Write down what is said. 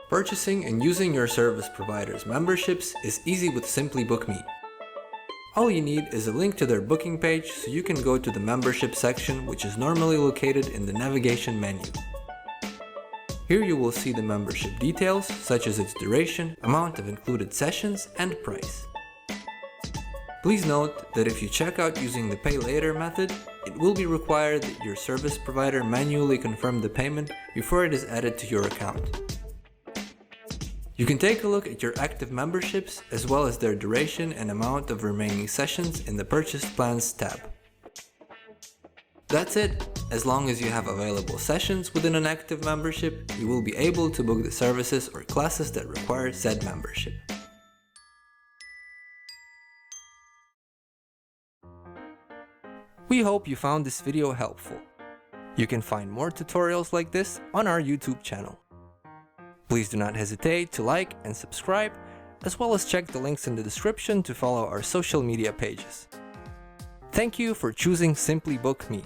Purchasing and using your service provider's memberships is easy with SimplyBook.me. All you need is a link to their booking page so you can go to the membership section, which is normally located in the navigation menu. Here you will see the membership details such as its duration, amount of included sessions, and price. Please note that if you check out using the Pay Later method, it will be required that your service provider manually confirm the payment before it is added to your account. You can take a look at your active memberships as well as their duration and amount of remaining sessions in the Purchased Plans tab. That's it. As long as you have available sessions within an active membership, you will be able to book the services or classes that require said membership. We hope you found this video helpful. You can find more tutorials like this on our YouTube channel. Please do not hesitate to like and subscribe, as well as check the links in the description to follow our social media pages. Thank you for choosing SimplyBook.me.